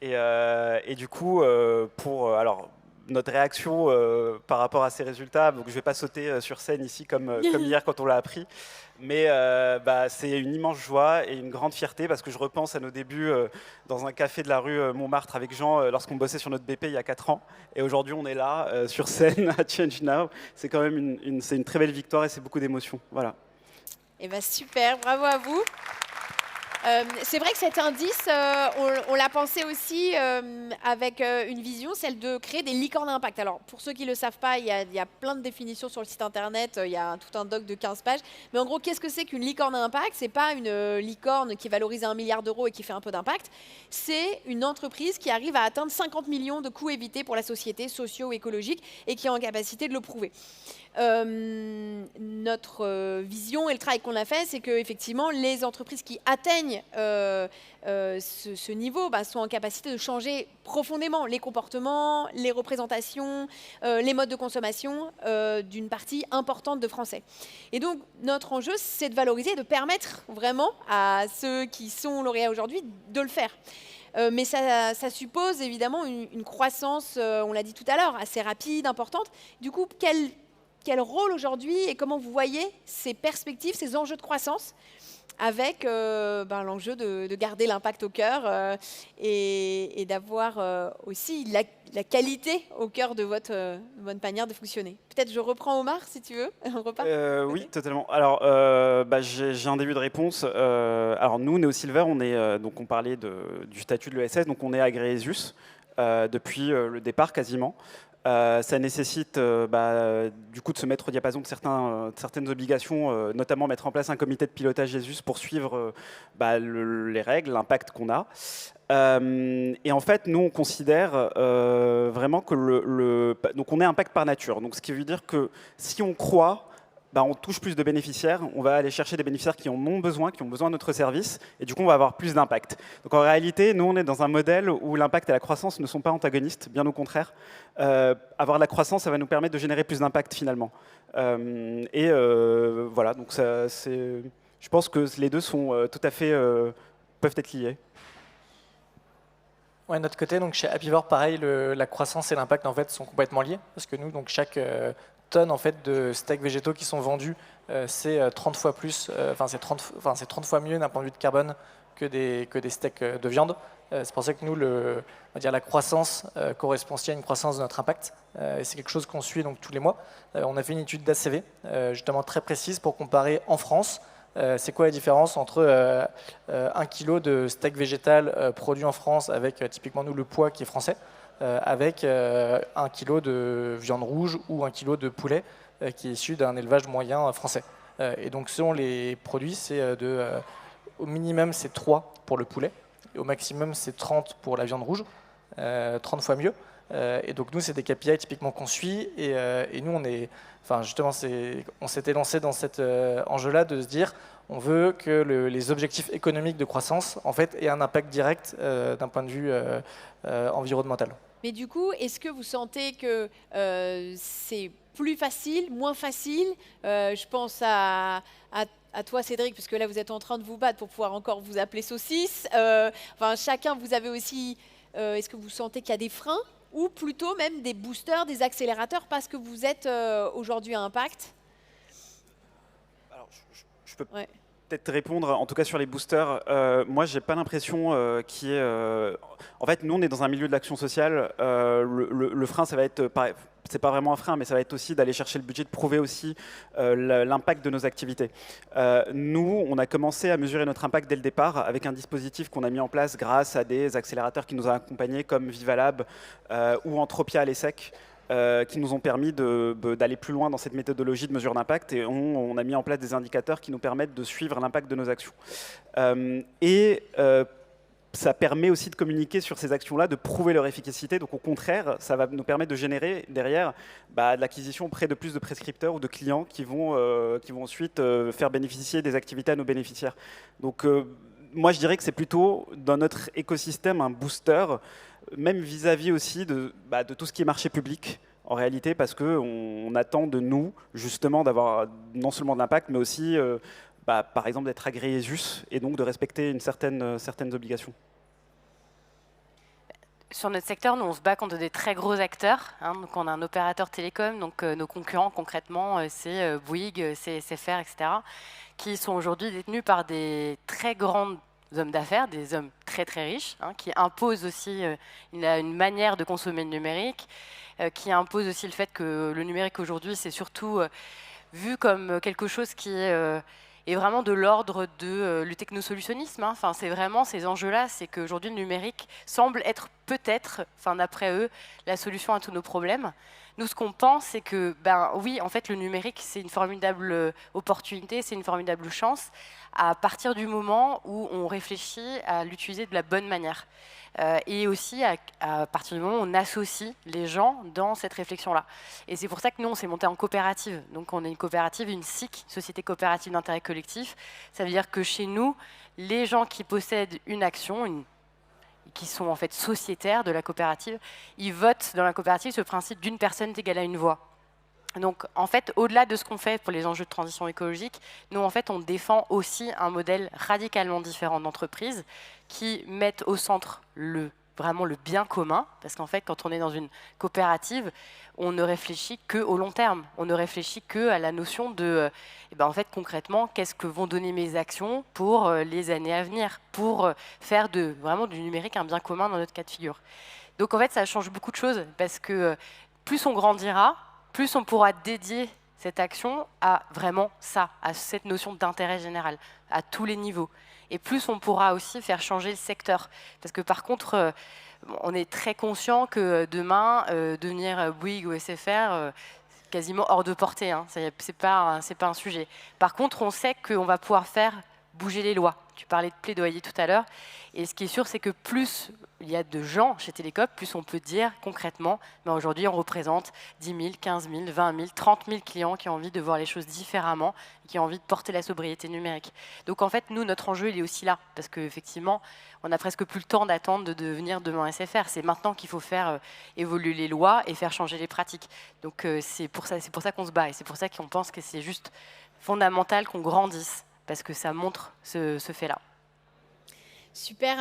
Et du coup, notre réaction par rapport à ces résultats, donc je ne vais pas sauter sur scène ici comme hier quand on l'a appris, mais c'est une immense joie et une grande fierté parce que je repense à nos débuts dans un café de la rue Montmartre avec Jean lorsqu'on bossait sur notre BP il y a 4 ans. Et aujourd'hui, on est là sur scène à Change Now. C'est quand même une très belle victoire et c'est beaucoup d'émotions. Voilà. Eh ben super, bravo à vous. C'est vrai que cet indice, on l'a pensé aussi avec une vision, celle de créer des licornes à impact. Alors, pour ceux qui ne le savent pas, il y a plein de définitions sur le site internet, il y a tout un doc de 15 pages. Mais en gros, qu'est-ce que c'est qu'une licorne à impact? Ce n'est pas une licorne qui est valorisée à 1 milliard d'euros et qui fait un peu d'impact. C'est une entreprise qui arrive à atteindre 50 millions de coûts évités pour la société, socio-écologique, et qui est en capacité de le prouver. Notre vision et le travail qu'on a fait, c'est que effectivement, les entreprises qui atteignent ce niveau sont en capacité de changer profondément les comportements, les représentations, les modes de consommation d'une partie importante de Français. Et donc, notre enjeu, c'est de valoriser et de permettre vraiment à ceux qui sont lauréats aujourd'hui de le faire. Mais ça suppose évidemment une croissance, on l'a dit tout à l'heure, assez rapide, importante. Du coup, quel rôle aujourd'hui et comment vous voyez ces perspectives, ces enjeux de croissance avec l'enjeu de garder l'impact au cœur et d'avoir aussi la qualité au cœur de votre manière de fonctionner. Peut-être je reprends Omar, si tu veux. On repart. Oui, totalement. Alors, j'ai un début de réponse. Alors, nous, NeoSilver, on parlait du statut de l'ESS, donc on est agréé ESUS depuis le départ quasiment. Ça nécessite du coup de se mettre au diapason de certaines obligations, notamment mettre en place un comité de pilotage ESUS pour suivre les règles, l'impact qu'on a. Et en fait, nous, on considère vraiment que donc on est impact par nature. Donc, ce qui veut dire que si on croit, on touche plus de bénéficiaires, on va aller chercher des bénéficiaires qui en ont besoin, qui ont besoin de notre service, et du coup, on va avoir plus d'impact. Donc, en réalité, nous, on est dans un modèle où l'impact et la croissance ne sont pas antagonistes, bien au contraire. Avoir de la croissance, ça va nous permettre de générer plus d'impact, finalement. Voilà, donc je pense que les deux sont tout à fait peuvent être liés. Ouais, de notre côté, donc chez Apivore, pareil, la croissance et l'impact en fait sont complètement liés, parce que nous, donc chaque tonnes en fait de steaks végétaux qui sont vendus, c'est 30 fois plus, c'est 30 fois mieux d'un point de vue de carbone que des steaks de viande. C'est pour ça que nous, on va dire la croissance correspond aussi à une croissance de notre impact. Et c'est quelque chose qu'on suit donc tous les mois. On a fait une étude d'ACV, justement très précise pour comparer en France. C'est quoi la différence entre 1 kg de steak végétal produit en France avec typiquement nous le poids qui est français, avec 1 kg de viande rouge ou 1 kg de poulet qui est issu d'un élevage moyen français. Et donc selon les produits, c'est au minimum c'est 3 pour le poulet, et au maximum c'est 30 pour la viande rouge, 30 fois mieux. Et donc nous c'est des KPI typiquement qu'on suit, et nous on s'était lancé dans cet enjeu-là de se dire on veut que les objectifs économiques de croissance en fait aient un impact direct d'un point de vue environnemental. Mais du coup, est-ce que vous sentez que c'est plus facile, moins facile? Je pense à toi, Cédric, parce que là, vous êtes en train de vous battre pour pouvoir encore vous appeler saucisse. Chacun, vous avez aussi... est-ce que vous sentez qu'il y a des freins ou plutôt même des boosters, des accélérateurs parce que vous êtes aujourd'hui à impact? Alors, je peux peut-être répondre, en tout cas sur les boosters. Moi, j'ai pas l'impression qu'il y ait... En fait, nous, on est dans un milieu de l'action sociale. Le frein, ça va être... C'est pas vraiment un frein, mais ça va être aussi d'aller chercher le budget, de prouver aussi l'impact de nos activités. Nous, on a commencé à mesurer notre impact dès le départ avec un dispositif qu'on a mis en place grâce à des accélérateurs qui nous ont accompagnés comme Vivalab ou Entropia à l'ESSEC, qui nous ont permis d'aller plus loin dans cette méthodologie de mesure d'impact, et on a mis en place des indicateurs qui nous permettent de suivre l'impact de nos actions. Ça permet aussi de communiquer sur ces actions-là, de prouver leur efficacité. Donc au contraire, ça va nous permettre de générer derrière de l'acquisition auprès de plus de prescripteurs ou de clients qui vont ensuite faire bénéficier des activités à nos bénéficiaires. Donc moi je dirais que c'est plutôt dans notre écosystème un booster, même vis-à-vis aussi de tout ce qui est marché public, en réalité, parce qu'on attend de nous, justement, d'avoir non seulement de l'impact, mais aussi, par exemple, d'être agréé ESUS, et donc de respecter certaines obligations. Sur notre secteur, nous, on se bat contre des très gros acteurs. Donc on a un opérateur télécom, donc nos concurrents, concrètement, c'est Bouygues, c'est SFR, etc., qui sont aujourd'hui détenus par des très grands hommes d'affaires, des hommes très très riches, qui imposent aussi une manière de consommer le numérique, qui imposent aussi le fait que le numérique aujourd'hui, c'est surtout vu comme quelque chose qui est est vraiment de l'ordre de le technosolutionnisme. Enfin, c'est vraiment ces enjeux-là, c'est qu'aujourd'hui le numérique semble être peut-être, enfin d'après eux, la solution à tous nos problèmes. Nous, ce qu'on pense, c'est que, ben oui, en fait, le numérique, c'est une formidable opportunité, c'est une formidable chance, à partir du moment où on réfléchit à l'utiliser de la bonne manière. Et aussi à partir du moment où on associe les gens dans cette réflexion-là. Et c'est pour ça que nous, on s'est monté en coopérative. Donc on est une coopérative, une SIC, Société coopérative d'intérêt collectif. Ça veut dire que chez nous, les gens qui possèdent une action, qui sont en fait sociétaires de la coopérative, ils votent dans la coopérative ce principe d'une personne est égale à une voix. Donc, en fait, au-delà de ce qu'on fait pour les enjeux de transition écologique, nous, en fait, on défend aussi un modèle radicalement différent d'entreprise qui mettent au centre vraiment le bien commun, parce qu'en fait, quand on est dans une coopérative, on ne réfléchit qu'au long terme, on ne réfléchit qu'à la notion de, en fait, concrètement, qu'est-ce que vont donner mes actions pour les années à venir, pour faire vraiment du numérique un bien commun dans notre cas de figure. Donc, en fait, ça change beaucoup de choses, parce que plus on grandira, plus on pourra dédier cette action à vraiment ça, à cette notion d'intérêt général, à tous les niveaux. Et plus on pourra aussi faire changer le secteur. Parce que par contre, on est très conscient que demain, devenir Bouygues ou SFR, c'est quasiment hors de portée. Hein. C'est pas un sujet. Par contre, on sait qu'on va pouvoir faire bouger les lois. Tu parlais de plaidoyer tout à l'heure. Et ce qui est sûr, c'est que plus il y a de gens chez Télécope, plus on peut dire concrètement, aujourd'hui on représente 10 000, 15 000, 20 000, 30 000 clients qui ont envie de voir les choses différemment, qui ont envie de porter la sobriété numérique. Donc en fait, nous, notre enjeu, il est aussi là, parce qu'effectivement, on n'a presque plus le temps d'attendre de devenir demain SFR. C'est maintenant qu'il faut faire évoluer les lois et faire changer les pratiques. Donc c'est pour ça qu'on se bat, et c'est pour ça qu'on pense que c'est juste fondamental qu'on grandisse, parce que ça montre ce fait-là. Super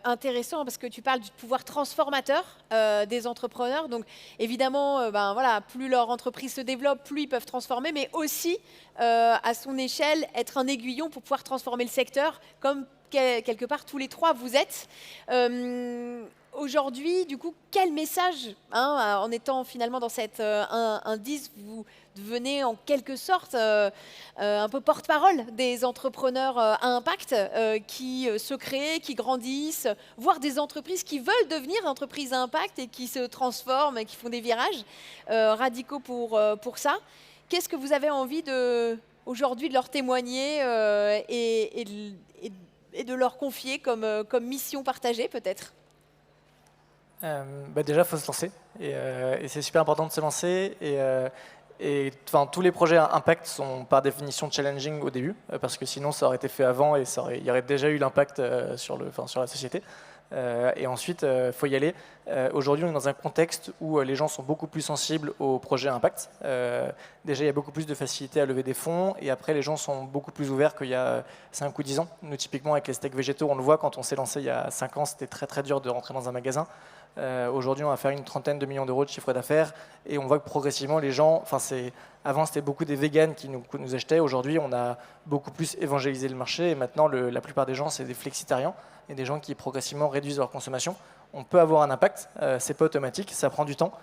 intéressant parce que tu parles du pouvoir transformateur des entrepreneurs. Donc évidemment, plus leur entreprise se développe, plus ils peuvent transformer, mais aussi à son échelle être un aiguillon pour pouvoir transformer le secteur, comme quelque part tous les trois vous êtes. Aujourd'hui, du coup, quel message, en étant finalement dans cet indice, vous devenez en quelque sorte un peu porte-parole des entrepreneurs à impact qui se créent, qui grandissent, voire des entreprises qui veulent devenir entreprises à impact et qui se transforment et qui font des virages radicaux pour ça. Qu'est-ce que vous avez envie aujourd'hui de leur témoigner et de leur confier comme mission partagée peut-être ? Déjà, il faut se lancer. Et c'est super important de se lancer. Et tous les projets à impact sont par définition challenging au début, parce que sinon ça aurait été fait avant et il y aurait déjà eu l'impact sur la société. Et ensuite, il faut y aller. Aujourd'hui, on est dans un contexte où les gens sont beaucoup plus sensibles aux projets à impact. Déjà, il y a beaucoup plus de facilité à lever des fonds, et après, les gens sont beaucoup plus ouverts qu'il y a 5 ou 10 ans. Nous, typiquement, avec les steaks végétaux, on le voit, quand on s'est lancé il y a 5 ans, c'était très très dur de rentrer dans un magasin. Aujourd'hui, on va faire une trentaine de millions d'euros de chiffre d'affaires, et on voit que progressivement, les gens, avant, c'était beaucoup des véganes qui nous achetaient. Aujourd'hui, on a beaucoup plus évangélisé le marché, et maintenant, la plupart des gens, c'est des flexitariens, et des gens qui progressivement réduisent leur consommation. On peut avoir un impact, c'est pas automatique, ça prend du temps.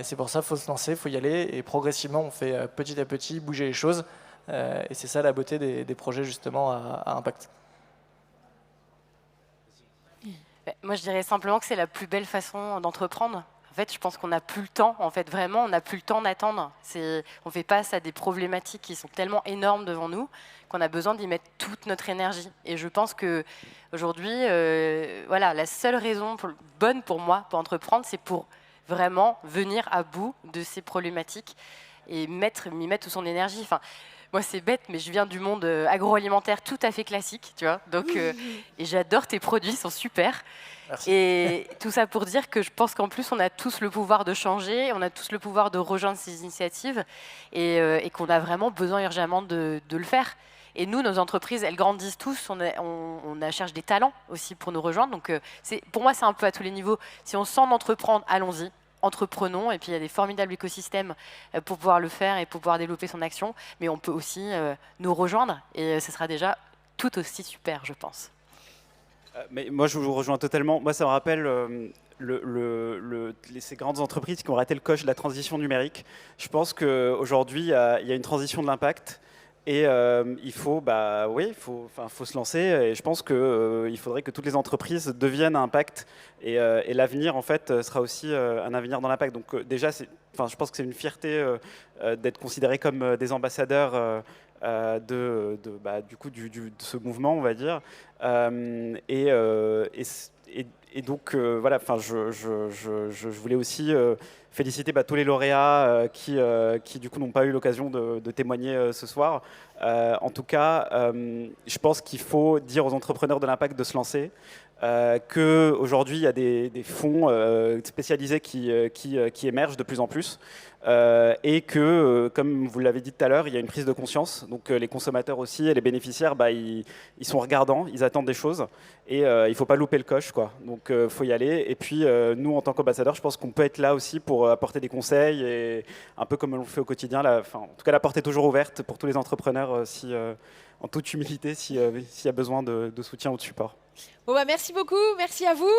C'est pour ça qu'il faut se lancer, il faut y aller, et progressivement, on fait petit à petit bouger les choses. Et c'est ça la beauté des projets justement à impact. Moi, je dirais simplement que c'est la plus belle façon d'entreprendre. En fait, je pense qu'on n'a plus le temps. En fait, vraiment, on n'a plus le temps d'attendre. On fait face à des problématiques qui sont tellement énormes devant nous qu'on a besoin d'y mettre toute notre énergie. Et je pense que aujourd'hui, la seule raison bonne pour moi pour entreprendre, c'est pour vraiment venir à bout de ces problématiques et m'y mettre toute son énergie. Enfin, moi, c'est bête, mais je viens du monde agroalimentaire tout à fait classique, tu vois. Donc, et j'adore tes produits, ils sont super. Merci. Et tout ça pour dire que je pense qu'en plus, on a tous le pouvoir de changer, on a tous le pouvoir de rejoindre ces initiatives et qu'on a vraiment besoin urgemment de le faire. Et nous, nos entreprises, elles grandissent tous, on cherche des talents aussi pour nous rejoindre. Donc, pour moi, c'est un peu à tous les niveaux. Si on sent d'entreprendre, allons-y. Entreprenons, et puis il y a des formidables écosystèmes pour pouvoir le faire et pour pouvoir développer son action, mais on peut aussi nous rejoindre, et ce sera déjà tout aussi super, je pense. Mais moi, je vous rejoins totalement. Moi, ça me rappelle ces grandes entreprises qui ont raté le coche de la transition numérique. Je pense qu'aujourd'hui, il y a une transition de l'impact. Et il faut, faut se lancer. Et je pense qu'il faudrait que toutes les entreprises deviennent à impact. Et l'avenir, en fait, sera aussi un avenir dans l'impact. Donc déjà, je pense que c'est une fierté d'être considérés comme des ambassadeurs de ce mouvement, on va dire. Et donc, voilà, je voulais aussi féliciter tous les lauréats qui du coup, n'ont pas eu l'occasion de témoigner ce soir. En tout cas, je pense qu'il faut dire aux entrepreneurs de l'impact de se lancer. Qu'aujourd'hui, il y a des fonds spécialisés qui émergent de plus en plus. Et que, comme vous l'avez dit tout à l'heure, il y a une prise de conscience. Donc les consommateurs aussi et les bénéficiaires, ils sont regardants, ils attendent des choses. Et il ne faut pas louper le coche, quoi. Donc il faut y aller. Et puis nous, en tant qu'ambassadeurs, je pense qu'on peut être là aussi pour apporter des conseils. Et un peu comme on le fait au quotidien. En tout cas, la porte est toujours ouverte pour tous les entrepreneurs, en toute humilité, s'il y a besoin de soutien ou de support. Bon, merci beaucoup, merci à vous.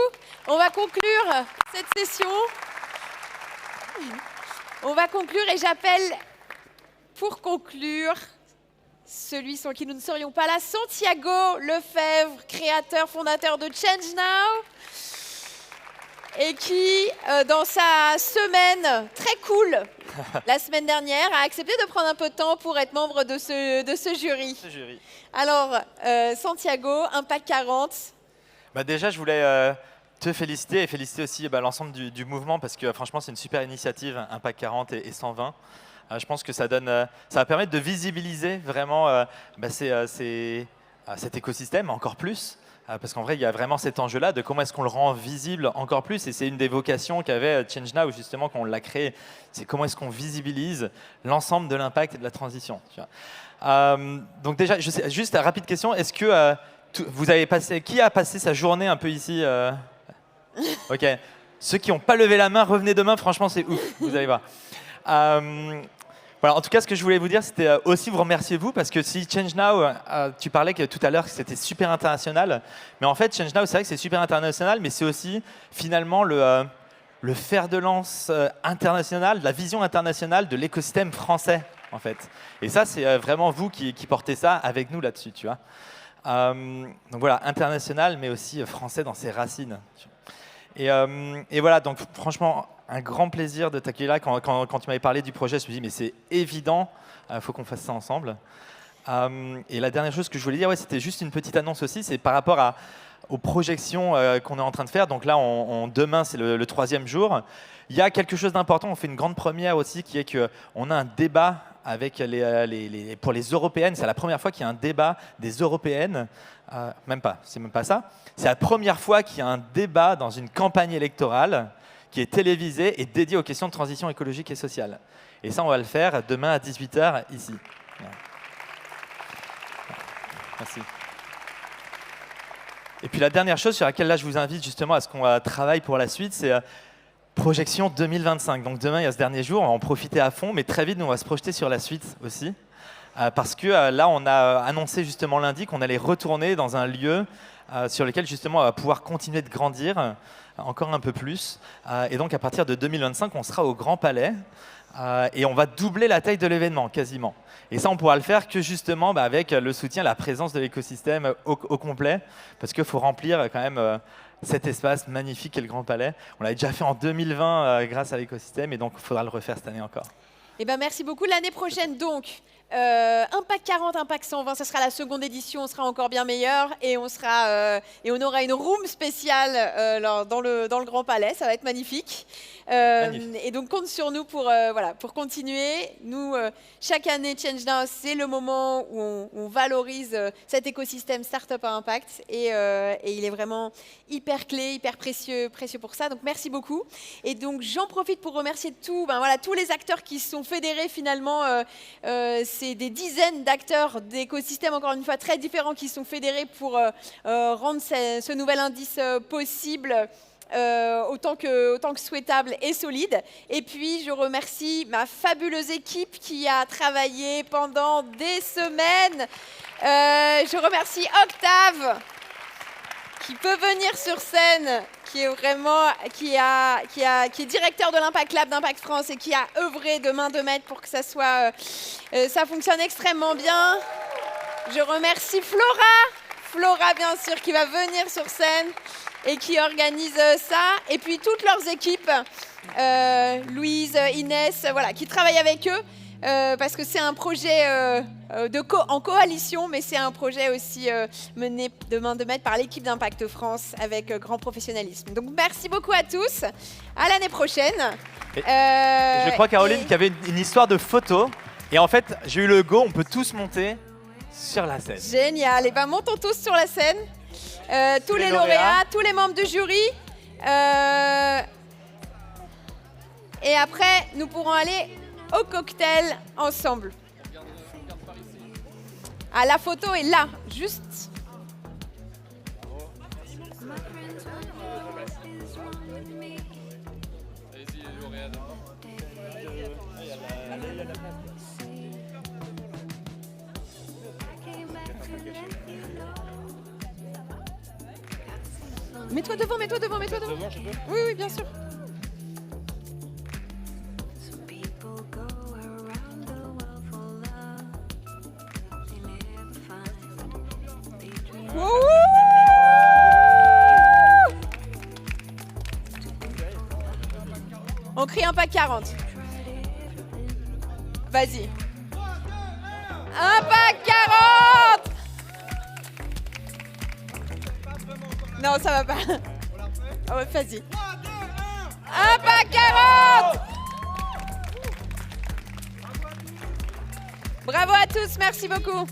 On va conclure cette session. On va conclure et j'appelle, pour conclure, celui sans qui nous ne serions pas là, Santiago Lefebvre, créateur, fondateur de Change Now, et qui, dans sa semaine très cool, la semaine dernière, a accepté de prendre un peu de temps pour être membre de ce jury. Alors, Santiago, Impact 40. Déjà, je voulais te féliciter et féliciter aussi l'ensemble du mouvement parce que franchement, c'est une super initiative, Impact 40 et 120. Je pense que ça va permettre de visibiliser vraiment cet écosystème encore plus. Parce qu'en vrai, il y a vraiment cet enjeu-là de comment est-ce qu'on le rend visible encore plus. Et c'est une des vocations qu'avait Change Now, justement, quand on l'a créé. C'est comment est-ce qu'on visibilise l'ensemble de l'impact et de la transition. Donc déjà, juste une rapide question, est-ce que qui a passé sa journée un peu ici Ok. Ceux qui n'ont pas levé la main, revenez demain. Franchement, c'est ouf. Vous allez voir. Voilà, en tout cas, ce que je voulais vous dire, c'était aussi vous remercier vous, parce que si Change Now, tu parlais tout à l'heure que c'était super international, mais en fait, Change Now, c'est vrai que c'est super international, mais c'est aussi finalement le fer de lance international, la vision internationale de l'écosystème français, en fait. Et ça, c'est vraiment vous qui portez ça avec nous là-dessus, tu vois. Donc voilà, international, mais aussi français dans ses racines. Et voilà, donc franchement, un grand plaisir de t'accueillir là. Quand tu m'avais parlé du projet, je me suis dit, mais c'est évident, il faut qu'on fasse ça ensemble. Et la dernière chose que je voulais dire, c'était juste une petite annonce aussi, c'est par rapport aux projections qu'on est en train de faire. Donc là, demain, c'est le 3e jour. Il y a quelque chose d'important, on fait une grande première aussi, qui est qu'on a un débat avec pour les européennes. C'est la première fois qu'il y a un débat des européennes. C'est même pas ça. C'est la première fois qu'il y a un débat dans une campagne électorale qui est télévisée et dédiée aux questions de transition écologique et sociale. Et ça, on va le faire demain à 18h ici. Merci. Et puis la dernière chose sur laquelle là, je vous invite justement à ce qu'on travaille pour la suite, c'est projection 2025. Donc demain, il y a ce dernier jour, on va en profiter à fond, mais très vite, nous, on va se projeter sur la suite aussi. Parce que là, on a annoncé justement lundi qu'on allait retourner dans un lieu sur lequel justement on va pouvoir continuer de grandir encore un peu plus. Et donc à partir de 2025, on sera au Grand Palais et on va doubler la taille de l'événement quasiment. Et ça, on pourra le faire que justement avec le soutien, la présence de l'écosystème au complet, parce qu'il faut remplir quand même cet espace magnifique qu'est le Grand Palais. On l'avait déjà fait en 2020 grâce à l'écosystème, et donc il faudra le refaire cette année encore. Merci beaucoup. L'année prochaine, donc, Impact 40, Impact 120, ce sera la seconde édition, on sera encore bien meilleur et on aura une room spéciale dans le Grand Palais, ça va être magnifique. Et donc compte sur nous pour continuer. Nous, chaque année, Change Now, c'est le moment où on valorise cet écosystème Startup à Impact et il est vraiment hyper clé, hyper précieux pour ça. Donc merci beaucoup. Et donc j'en profite pour remercier tous les acteurs qui se sont fédérés finalement. C'est des dizaines d'acteurs d'écosystèmes, encore une fois, très différents qui sont fédérés pour rendre ce nouvel indice possible autant que souhaitable et solide. Et puis, je remercie ma fabuleuse équipe qui a travaillé pendant des semaines. Je remercie Octave. qui peut venir sur scène, qui est vraiment, qui est directeur de l'Impact Lab d'Impact France et qui a œuvré de main de maître pour que ça soit, ça fonctionne extrêmement bien. Je remercie Flora bien sûr, qui va venir sur scène et qui organise ça, et puis toutes leurs équipes, Louise, Inès, voilà, qui travaillent avec eux. Parce que c'est un projet en coalition, mais c'est un projet aussi mené de main de maître par l'équipe d'Impact France avec grand professionnalisme. Donc merci beaucoup à tous, à l'année prochaine. Je crois, Caroline, qu'il y avait une histoire de photo, et en fait, j'ai eu le go, on peut tous monter sur la scène. Génial, et ben montons tous sur la scène, tous les lauréats, tous les membres du jury. Et après, nous pourrons aller au cocktail ensemble. Ah, la photo est là, juste. Mets-toi devant, mets-toi devant, mets-toi devant. Oui, oui, bien sûr. On crie Impact 40. Vas-y. Impact 40. Non, ça va pas. Oh, vas-y. Impact 40. Bravo à tous, merci beaucoup.